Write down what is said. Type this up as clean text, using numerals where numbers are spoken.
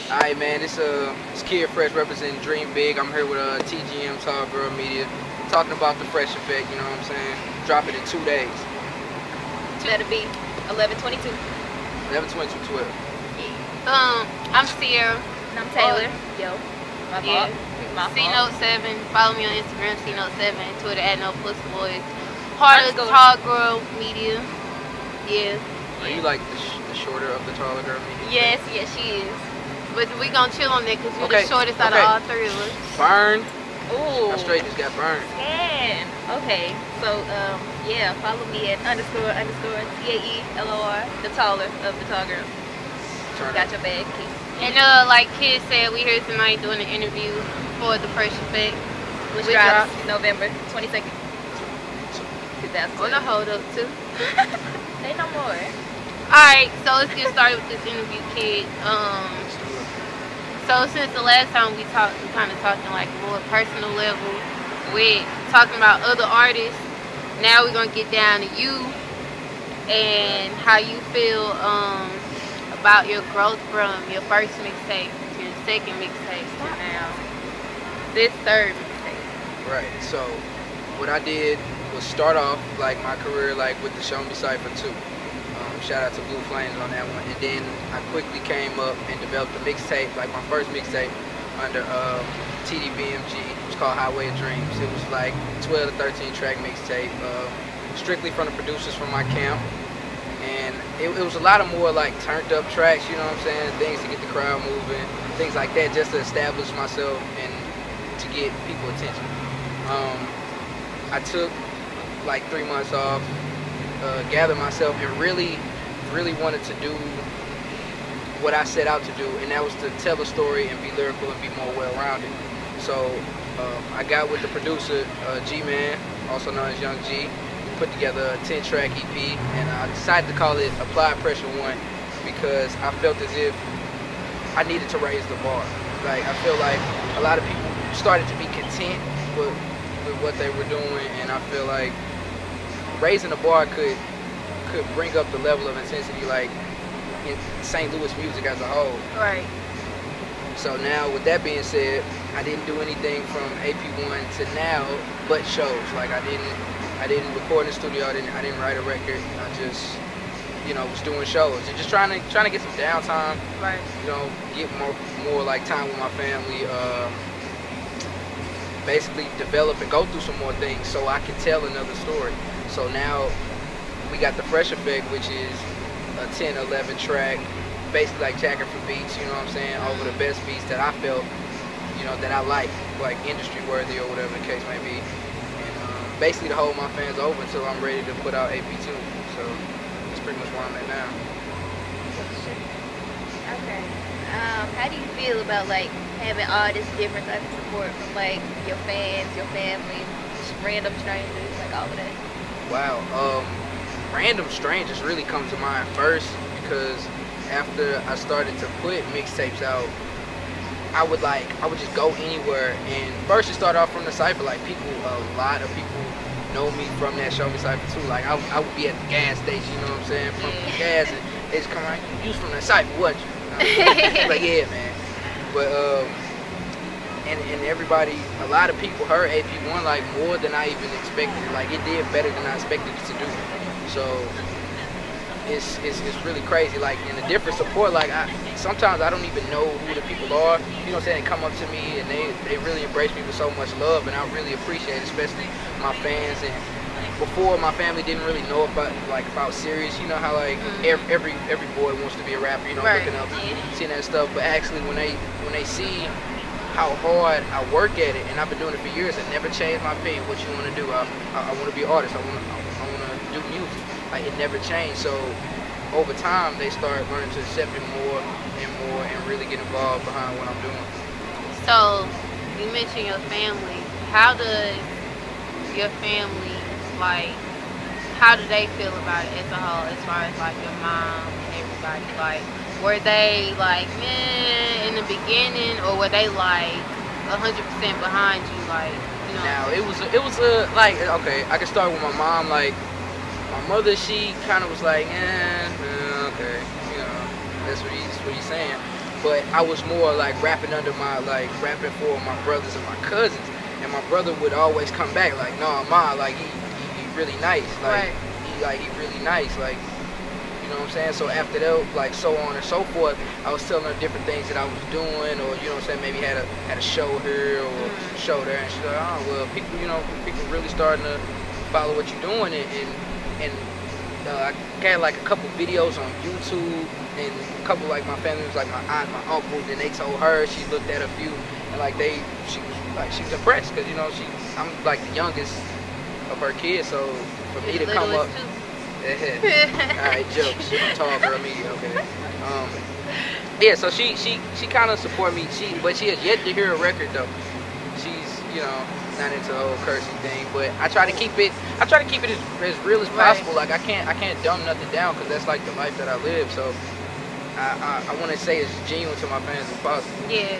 Alright, man, it's Kyd Fresh representing Dream Big. I'm here with TGM Tall Girl Media, talking about the Fresh Effect, you know what I'm saying? Drop it in 2 days. That'll be 11/22. 11/22/12. I'm Sierra. And I'm Taylor. Yo. My fault. My fault. C-Note7. Follow me on Instagram, C-Note7. Twitter at @NoPussyBoys. Part of the Tall Girl Media. Yeah. Are you like the shorter of the taller girl media? Yes, she is. But we gonna chill on that because you're Okay, the shortest out of all three of us. Burn. Ooh. I straight just got burned. Man. Okay. So yeah, follow me at __ TAELOR, the taller of the tall girl. Got your bag, Key. And like Kyd said, we here tonight doing an interview for the Fresh Effect, which drops November 22nd. 2012. On a hold up too. Say no more. Alright, so let's get started with this interview, Kyd. So since the last time we talked, we kind of talking like more personal level. We're talking about other artists. Now we're gonna get down to you and how you feel about your growth from your first mixtape to your second mixtape to now this third mixtape. Right. So what I did was start off like my career like with the Gateway Cypher3. Shout out to BlueFlamesz on that one. And then I quickly came up and developed a mixtape, like my first mixtape under TDBMG. It was called Highway of Dreams. It was like 12 to 13 track mixtape, strictly from the producers from my camp. And it was a lot of more like turned up tracks, you know what I'm saying? Things to get the crowd moving, things like that, just to establish myself and to get people attention. I took like 3 months off, gathered myself, and really wanted to do what I set out to do, and that was to tell a story and be lyrical and be more well-rounded. So I got with the producer, G-Man, also known as Young G, put together a 10-track EP, and I decided to call it Applied Pressure 1 because I felt as if I needed to raise the bar. Like, I feel like a lot of people started to be content with what they were doing, and I feel like raising the bar could bring up the level of intensity like in St. Louis music as a whole. Right. So now with that being said, I didn't do anything from AP1 to now but shows. Like I didn't record in the studio, I didn't write a record. I just, you know, was doing shows and just trying to get some downtime. Right. You know, get more like time with my family, basically develop and go through some more things so I can tell another story. So now we got the Fresh Effect, which is a 10-11 track, basically like jacking for beats, you know what I'm saying, over the best beats that I felt, you know, that I like industry worthy or whatever the case may be. And basically to hold my fans over until I'm ready to put out AP2. So that's pretty much where I'm at now. Okay. How do you feel about like having all this different type of support from like your fans, your family, just random strangers, like all of that? Wow, random strangers really come to mind first because after I started to put mixtapes out, I would just go anywhere, and first it started off from the cypher. Like a lot of people know me from that Show Me Cypher too. Like I would be at the gas station, you know what I'm saying, pumping gas, and they just come around, you from that cypher, what you? Like, yeah, man. But and everybody, a lot of people heard AP1 like more than I even expected. Like it did better than I expected it to do. So it's really crazy. Like, in the different support, like sometimes I don't even know who the people are. You know what I'm saying? They come up to me and they really embrace me with so much love, and I really appreciate it, especially my fans. And before, my family didn't really know about serious. You know how like every boy wants to be a rapper. You know, right. Looking up, seeing that stuff. But actually, when they see how hard I work at it, and I've been doing it for years, I never changed my opinion. What you want to do? I want to be an artist. I want to do music. Like, it never changed. So over time, they start learning to accept it more and really get involved behind what I'm doing. So you mentioned your family. How does your family, like, how do they feel about it as a whole, as far as like your mom and everybody? Like, were they like, man, in the beginning, or were they like 100% behind you? Like, you know. Now it was like, okay, I can start with my mom. Like, my mother, she kind of was like, okay, you know, that's what he's saying. but I was more like rapping under my, like rapping for my brothers and my cousins. And my brother would always come back like, "No, ma, like he really nice, like he really nice, like." You know what I'm saying? So after that, like so on and so forth, I was telling her different things that I was doing, or you know what I'm saying, maybe had a show here or show there, and she's like, "Oh well, people, you know, people really starting to follow what you're doing," and I got like a couple videos on YouTube, and a couple like my family was like my aunt, my uncle, then they told her, she looked at a few, and like she was impressed, because you know I'm like the youngest of her kids, so for me to come up. Alright, jokes. Tall girl media, okay. Yeah, so she kind of support me. But she has yet to hear a record though. She's, you know, not into the whole cursing thing. But I try to keep it as real as possible. Like I can't dumb nothing down, because that's like the life that I live. So I want to say as genuine to my fans as possible. Yeah.